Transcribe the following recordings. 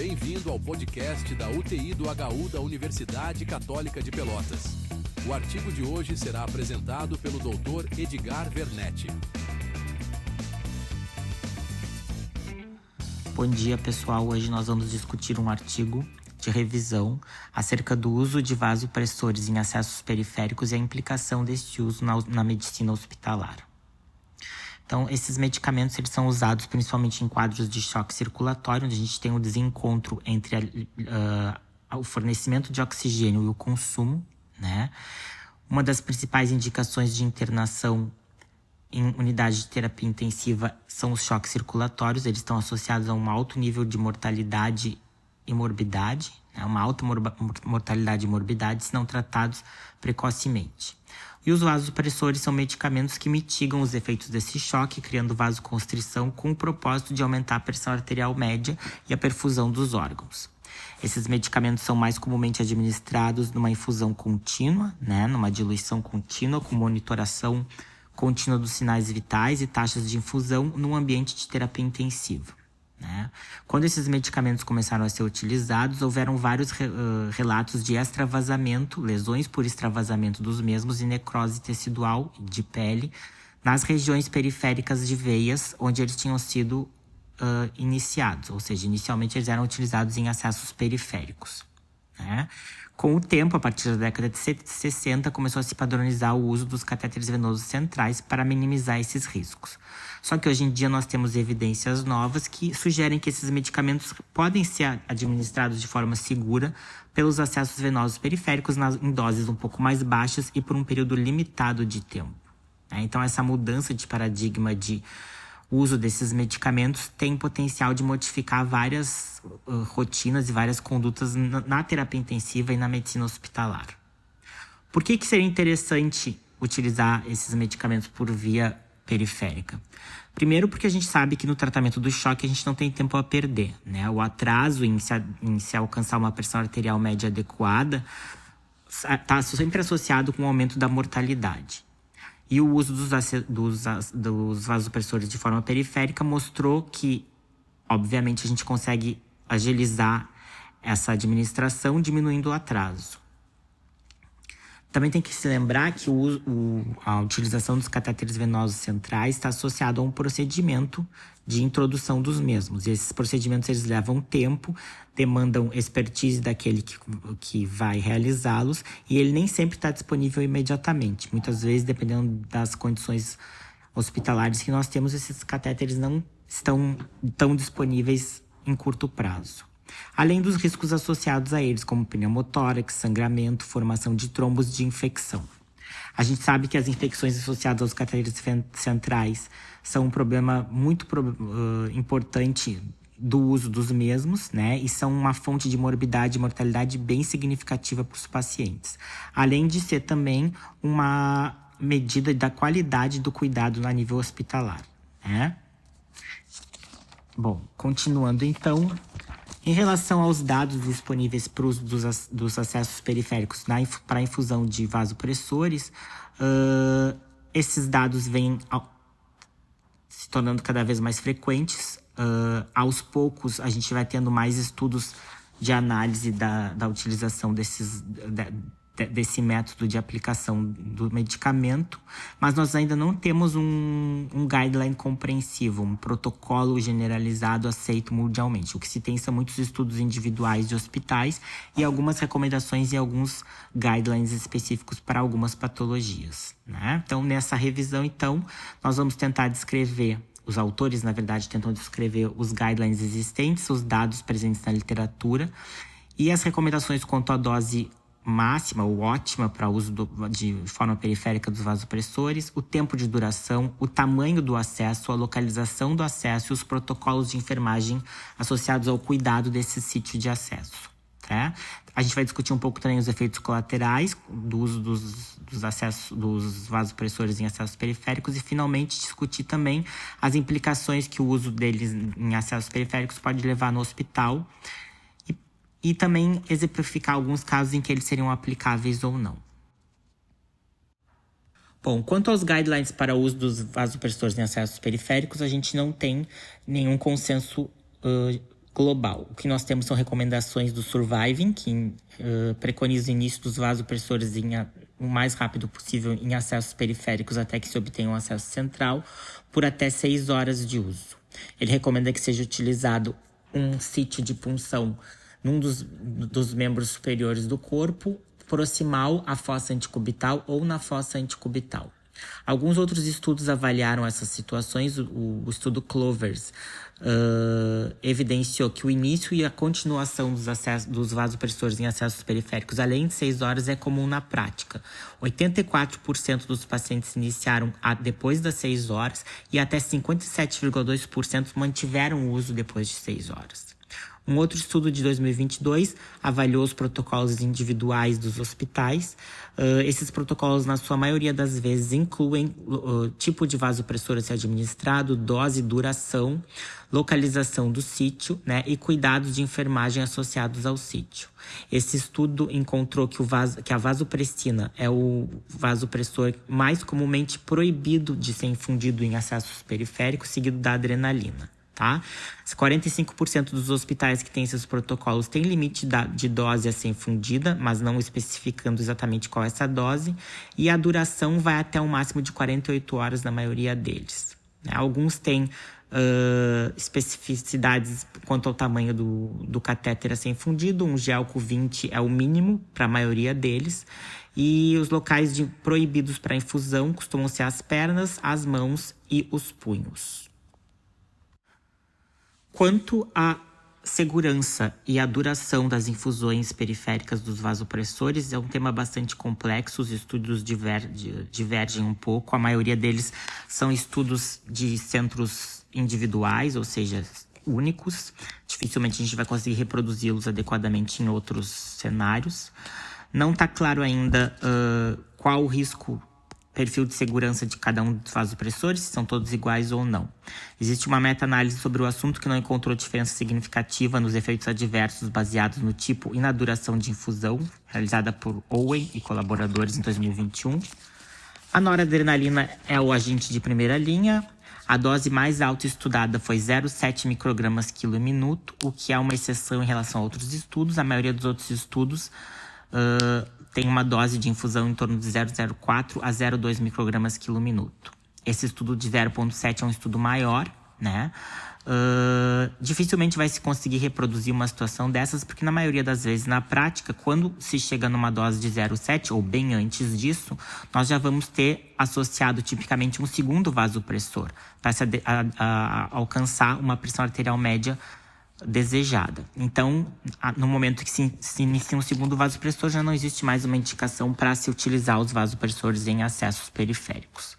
Bem-vindo ao podcast da UTI do HU da Universidade Católica de Pelotas. O artigo de hoje será apresentado pelo Dr. Edgar Vernetti. Bom dia, pessoal. Hoje nós vamos discutir um artigo de revisão acerca do uso de vasopressores em acessos periféricos e a implicação deste uso na medicina hospitalar. Então, esses medicamentos eles são usados principalmente em quadros de choque circulatório, onde a gente tem um desencontro entre o fornecimento de oxigênio e o consumo, né? Uma das principais indicações de internação em unidade de terapia intensiva são os choques circulatórios. Eles estão associados a um alto nível de mortalidade e morbidade, né? Uma alta mortalidade e morbidade se não tratados precocemente. E os vasopressores são medicamentos que mitigam os efeitos desse choque, criando vasoconstrição com o propósito de aumentar a pressão arterial média e a perfusão dos órgãos. Esses medicamentos são mais comumente administrados numa infusão contínua, né? Numa diluição contínua, com monitoração contínua dos sinais vitais e taxas de infusão num ambiente de terapia intensiva, né? Quando esses medicamentos começaram a ser utilizados, houveram vários relatos de extravasamento, lesões por extravasamento dos mesmos e necrose tecidual de pele nas regiões periféricas de veias onde eles tinham sido iniciados, ou seja, inicialmente eles eram utilizados em acessos periféricos, né? Com o tempo, a partir da década de 60, começou a se padronizar o uso dos catéteres venosos centrais para minimizar esses riscos. Só que hoje em dia nós temos evidências novas que sugerem que esses medicamentos podem ser administrados de forma segura pelos acessos venosos periféricos em doses um pouco mais baixas e por um período limitado de tempo, né? Então, essa mudança de paradigma de uso desses medicamentos tem potencial de modificar várias rotinas e várias condutas na terapia intensiva e na medicina hospitalar. Por que seria interessante utilizar esses medicamentos por via periférica? Primeiro, porque a gente sabe que no tratamento do choque a gente não tem tempo a perder, né? O atraso em se alcançar uma pressão arterial média adequada está sempre associado com o aumento da mortalidade. E o uso dos vasopressores de forma periférica mostrou que, obviamente, a gente consegue agilizar essa administração, diminuindo o atraso. Também tem que se lembrar que a utilização dos catéteres venosos centrais está associado a um procedimento de introdução dos mesmos. E esses procedimentos eles levam tempo, demandam expertise daquele que vai realizá-los e ele nem sempre está disponível imediatamente. Muitas vezes, dependendo das condições hospitalares que nós temos, esses catéteres não estão tão disponíveis em curto prazo. Além dos riscos associados a eles, como pneumotórax, sangramento, formação de trombos de infecção. A gente sabe que as infecções associadas aos catéteres centrais são um problema muito importante do uso dos mesmos, né? E são uma fonte de morbidade e mortalidade bem significativa para os pacientes. Além de ser também uma medida da qualidade do cuidado a nível hospitalar, né? Bom, continuando então. Em relação aos dados disponíveis para o uso dos acessos periféricos para a infusão de vasopressores, esses dados vêm se tornando cada vez mais frequentes. Aos poucos, a gente vai tendo mais estudos de análise da utilização desse método de aplicação do medicamento, mas nós ainda não temos um guideline compreensivo, um protocolo generalizado aceito mundialmente. O que se tem são muitos estudos individuais de hospitais e algumas recomendações e alguns guidelines específicos para algumas patologias, né? Então, nessa revisão, nós vamos tentar descrever, os autores, na verdade, tentam descrever os guidelines existentes, os dados presentes na literatura e as recomendações quanto à dose máxima ou ótima para uso de forma periférica dos vasopressores, o tempo de duração, o tamanho do acesso, a localização do acesso e os protocolos de enfermagem associados ao cuidado desse sítio de acesso, tá? A gente vai discutir um pouco também os efeitos colaterais do uso dos vasopressores em acessos periféricos e, finalmente, discutir também as implicações que o uso deles em acessos periféricos pode levar no hospital e também exemplificar alguns casos em que eles seriam aplicáveis ou não. Bom, quanto aos guidelines para o uso dos vasopressores em acessos periféricos, a gente não tem nenhum consenso global. O que nós temos são recomendações do Surviving, que preconiza o início dos vasopressores o mais rápido possível em acessos periféricos até que se obtenha um acesso central, por até 6 horas de uso. Ele recomenda que seja utilizado um sítio de punção num dos membros superiores do corpo, proximal à fossa antecubital ou na fossa antecubital. Alguns outros estudos avaliaram essas situações. O estudo Clovers evidenciou que o início e a continuação dos vasopressores em acessos periféricos, além de 6 horas, é comum na prática. 84% dos pacientes iniciaram depois das 6 horas e até 57,2% mantiveram o uso depois de 6 horas. Um outro estudo de 2022 avaliou os protocolos individuais dos hospitais. Esses protocolos, na sua maioria das vezes, incluem tipo de vasopressor a ser administrado, dose, duração, localização do sítio, né, e cuidados de enfermagem associados ao sítio. Esse estudo encontrou que a vasopressina é o vasopressor mais comumente proibido de ser infundido em acessos periféricos, seguido da adrenalina. Tá? 45% dos hospitais que têm esses protocolos têm limite de dose a ser infundida, mas não especificando exatamente qual é essa dose, e a duração vai até um máximo de 48 horas na maioria deles. Alguns têm especificidades quanto ao tamanho do catéter a ser infundido. Um Gelco 20 é o mínimo para a maioria deles, e os locais proibidos para infusão costumam ser as pernas, as mãos e os punhos. Quanto à segurança e à duração das infusões periféricas dos vasopressores, é um tema bastante complexo. Os estudos divergem um pouco. A maioria deles são estudos de centros individuais, ou seja, únicos. Dificilmente a gente vai conseguir reproduzi-los adequadamente em outros cenários. Não está claro ainda qual o perfil de segurança de cada um dos vasopressores, se são todos iguais ou não. Existe uma meta-análise sobre o assunto que não encontrou diferença significativa nos efeitos adversos baseados no tipo e na duração de infusão, realizada por Owen e colaboradores em 2021. A noradrenalina é o agente de primeira linha. A dose mais alta estudada foi 0,7 microgramas quilo minuto, o que é uma exceção em relação a outros estudos. A maioria dos outros estudos tem uma dose de infusão em torno de 0,04 a 0,2 microgramas quilo minuto. Esse estudo de 0,7 é um estudo maior, né? Dificilmente vai se conseguir reproduzir uma situação dessas, porque na maioria das vezes, na prática, quando se chega numa dose de 0,7 ou bem antes disso, nós já vamos ter associado tipicamente um segundo vasopressor para alcançar uma pressão arterial média desejada. Então, no momento que se inicia um segundo vasopressor, já não existe mais uma indicação para se utilizar os vasopressores em acessos periféricos.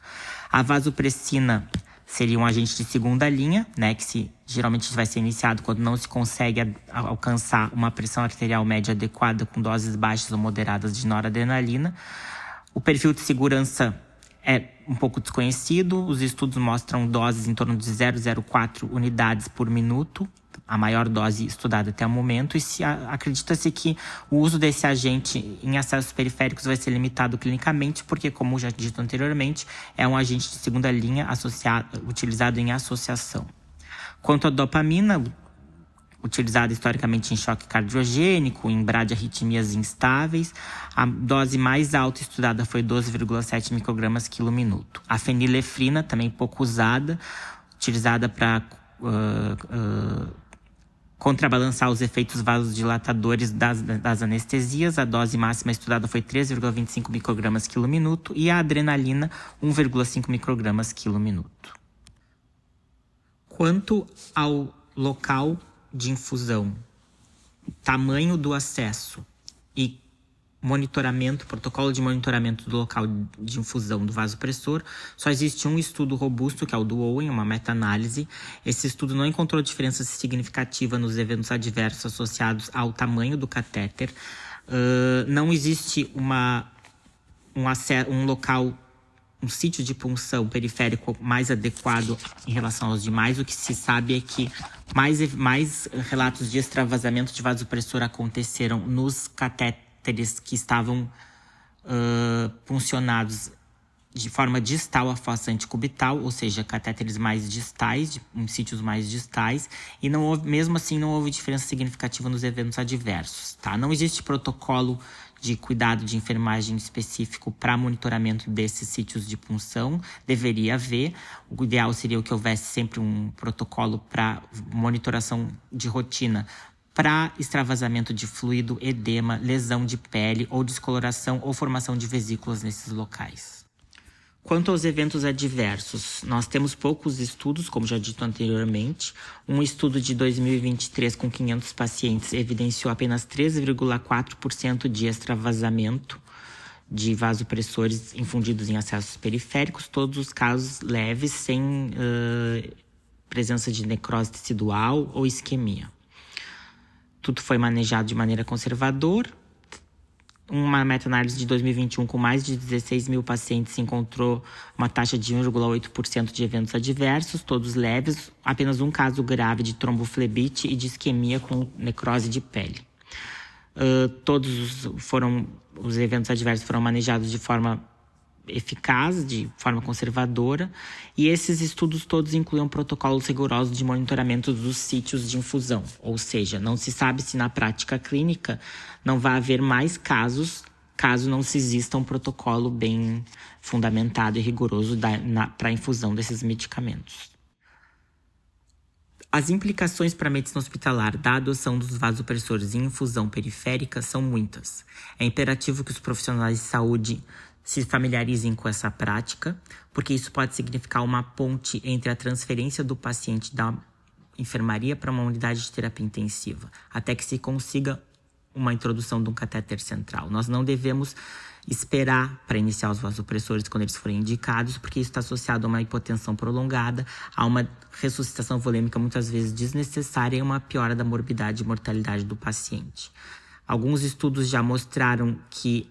A vasopressina seria um agente de segunda linha, né, que geralmente vai ser iniciado quando não se consegue alcançar uma pressão arterial média adequada com doses baixas ou moderadas de noradrenalina. O perfil de segurança é um pouco desconhecido. Os estudos mostram doses em torno de 0,04 unidades por minuto, a maior dose estudada até o momento, e acredita-se que o uso desse agente em acessos periféricos vai ser limitado clinicamente, porque, como já dito anteriormente, é um agente de segunda linha utilizado em associação. Quanto à dopamina, utilizada historicamente em choque cardiogênico, em bradiarritmias instáveis, a dose mais alta estudada foi 12,7 microgramas quilo minuto. A fenilefrina, também pouco usada, utilizada para contrabalançar os efeitos vasodilatadores das anestesias. A dose máxima estudada foi 3,25 microgramas quilo minuto e a adrenalina 1,5 microgramas quilo minuto. Quanto ao local de infusão, tamanho do acesso e protocolo de monitoramento do local de infusão do vasopressor, só existe um estudo robusto, que é o do Owen, uma meta-análise. Esse estudo não encontrou diferença significativa nos eventos adversos associados ao tamanho do catéter. Não existe um sítio de punção periférico mais adequado em relação aos demais. O que se sabe é que mais relatos de extravasamento de vasopressor aconteceram nos catéteres que estavam puncionados de forma distal à fossa anticubital, ou seja, catéteres mais distais, em sítios mais distais, e não houve, mesmo assim não houve diferença significativa nos eventos adversos, tá? Não existe protocolo de cuidado de enfermagem específico para monitoramento desses sítios de punção, deveria haver. O ideal seria que houvesse sempre um protocolo para monitoração de rotina para extravasamento de fluido, edema, lesão de pele ou descoloração ou formação de vesículas nesses locais. Quanto aos eventos adversos, nós temos poucos estudos, como já dito anteriormente. Um estudo de 2023 com 500 pacientes evidenciou apenas 13,4% de extravasamento de vasopressores infundidos em acessos periféricos, todos os casos leves, sem presença de necrose tecidual ou isquemia. Tudo foi manejado de maneira conservadora. Uma meta-análise de 2021 com mais de 16 mil pacientes encontrou uma taxa de 1,8% de eventos adversos, todos leves, apenas um caso grave de tromboflebite e de isquemia com necrose de pele. Todos os eventos adversos foram manejados de forma eficaz, de forma conservadora, e esses estudos todos incluíam protocolos rigorosos de monitoramento dos sítios de infusão, ou seja, não se sabe se na prática clínica não vai haver mais casos, caso não se exista um protocolo bem fundamentado e rigoroso para a infusão desses medicamentos. As implicações para a medicina hospitalar da adoção dos vasopressores em infusão periférica são muitas. É imperativo que os profissionais de saúde se familiarizem com essa prática, porque isso pode significar uma ponte entre a transferência do paciente da enfermaria para uma unidade de terapia intensiva, até que se consiga uma introdução de um catéter central. Nós não devemos esperar para iniciar os vasopressores quando eles forem indicados, porque isso está associado a uma hipotensão prolongada, a uma ressuscitação volêmica muitas vezes desnecessária e uma piora da morbidade e mortalidade do paciente. Alguns estudos já mostraram que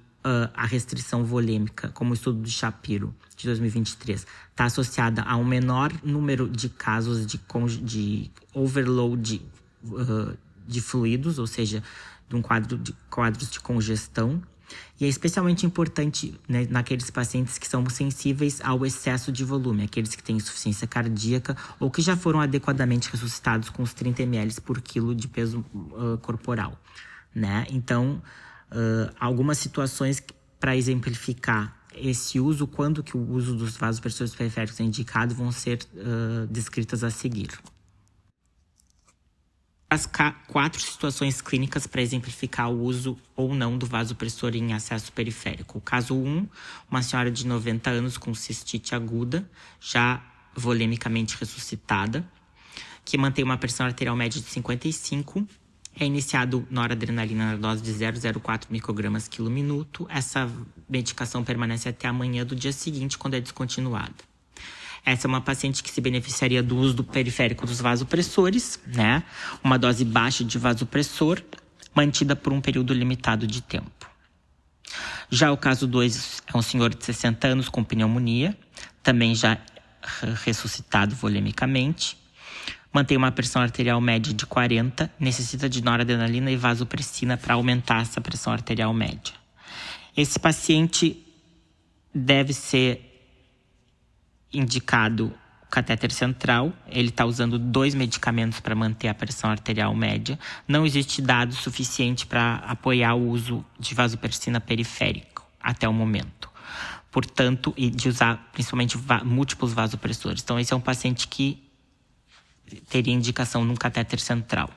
a restrição volêmica, como o estudo do Shapiro, de 2023, está associada a um menor número de casos de overload de fluidos, ou seja, de quadros de congestão. E é especialmente importante, né, naqueles pacientes que são sensíveis ao excesso de volume, aqueles que têm insuficiência cardíaca ou que já foram adequadamente ressuscitados com os 30 ml por quilo de peso corporal, né? Então, algumas situações para exemplificar esse uso, quando que o uso dos vasopressores periféricos é indicado, vão ser descritas a seguir. As 4 situações clínicas para exemplificar o uso ou não do vasopressor em acesso periférico. O caso 1, uma senhora de 90 anos com cistite aguda, já volemicamente ressuscitada, que mantém uma pressão arterial média de 55, é iniciado noradrenalina na dose de 0,04 microgramas quilo minuto. Essa medicação permanece até amanhã do dia seguinte, quando é descontinuada. Essa é uma paciente que se beneficiaria do uso do periférico dos vasopressores, né? Uma dose baixa de vasopressor, mantida por um período limitado de tempo. Já o caso 2 é um senhor de 60 anos com pneumonia, também já ressuscitado volemicamente. Mantém uma pressão arterial média de 40, necessita de noradrenalina e vasopressina para aumentar essa pressão arterial média. Esse paciente deve ser indicado o catéter central. Ele está usando 2 medicamentos para manter a pressão arterial média. Não existe dado suficiente para apoiar o uso de vasopressina periférico até o momento. Portanto, e de usar principalmente múltiplos vasopressores. Então, esse é um paciente que teria indicação num catéter central.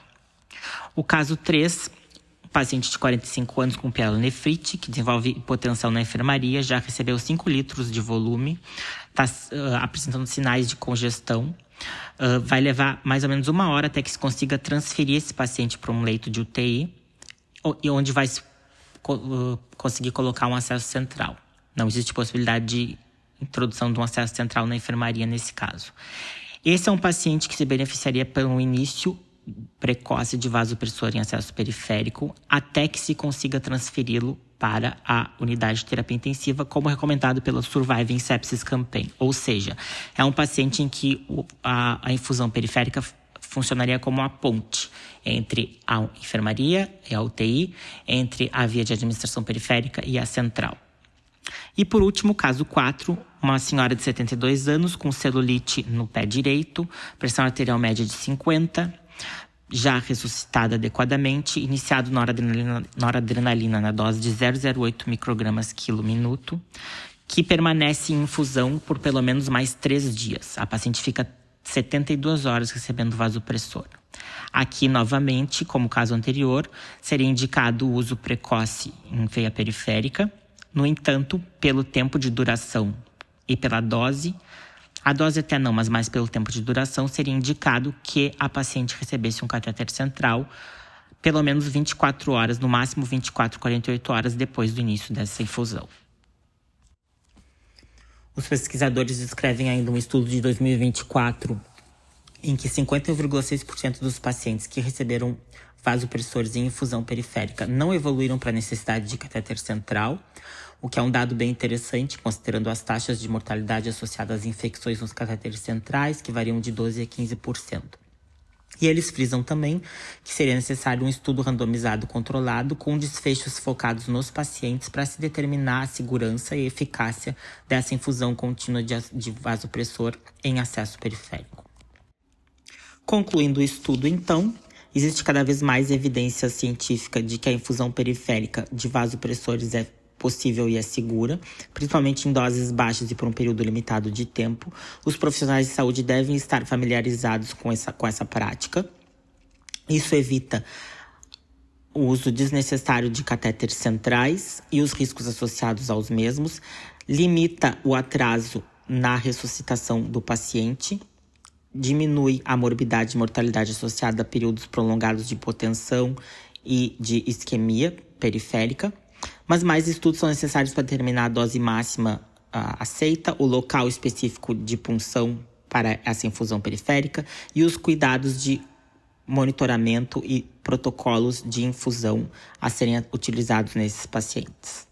O caso 3, um paciente de 45 anos com pielonefrite, que desenvolve hipotensão na enfermaria, já recebeu 5 litros de volume, está apresentando sinais de congestão. Vai levar mais ou menos 1 hora até que se consiga transferir esse paciente para um leito de UTI, e onde vai conseguir colocar um acesso central. Não existe possibilidade de introdução de um acesso central na enfermaria nesse caso. Esse é um paciente que se beneficiaria pelo início precoce de vasopressor em acesso periférico até que se consiga transferi-lo para a unidade de terapia intensiva, como recomendado pela Surviving Sepsis Campaign. Ou seja, é um paciente em que a infusão periférica funcionaria como a ponte entre a enfermaria e a UTI, entre a via de administração periférica e a central. E por último, caso 4, uma senhora de 72 anos com celulite no pé direito, pressão arterial média de 50, já ressuscitada adequadamente, iniciado noradrenalina na dose de 0,08 microgramas quilo minuto, que permanece em infusão por pelo menos mais 3 dias. A paciente fica 72 horas recebendo vasopressor. Aqui, novamente, como o caso anterior, seria indicado o uso precoce em veia periférica. No entanto, pelo tempo de duração e pela dose, a dose até não, mas mais pelo tempo de duração, seria indicado que a paciente recebesse um catéter central pelo menos 24 horas, no máximo 24 a 48 horas depois do início dessa infusão. Os pesquisadores descrevem ainda um estudo de 2024 em que 50,6% dos pacientes que receberam vasopressores em infusão periférica não evoluíram para a necessidade de catéter central, o que é um dado bem interessante, considerando as taxas de mortalidade associadas às infecções nos catéteres centrais, que variam de 12% a 15%. E eles frisam também que seria necessário um estudo randomizado controlado com desfechos focados nos pacientes para se determinar a segurança e eficácia dessa infusão contínua de vasopressor em acesso periférico. Concluindo o estudo, então, existe cada vez mais evidência científica de que a infusão periférica de vasopressores é possível e é segura, principalmente em doses baixas e por um período limitado de tempo. Os profissionais de saúde devem estar familiarizados com essa prática. Isso evita o uso desnecessário de catéteres centrais e os riscos associados aos mesmos, limita o atraso na ressuscitação do paciente, diminui a morbidade e mortalidade associada a períodos prolongados de hipotensão e de isquemia periférica. Mas mais estudos são necessários para determinar a dose máxima aceita, o local específico de punção para essa infusão periférica e os cuidados de monitoramento e protocolos de infusão a serem utilizados nesses pacientes.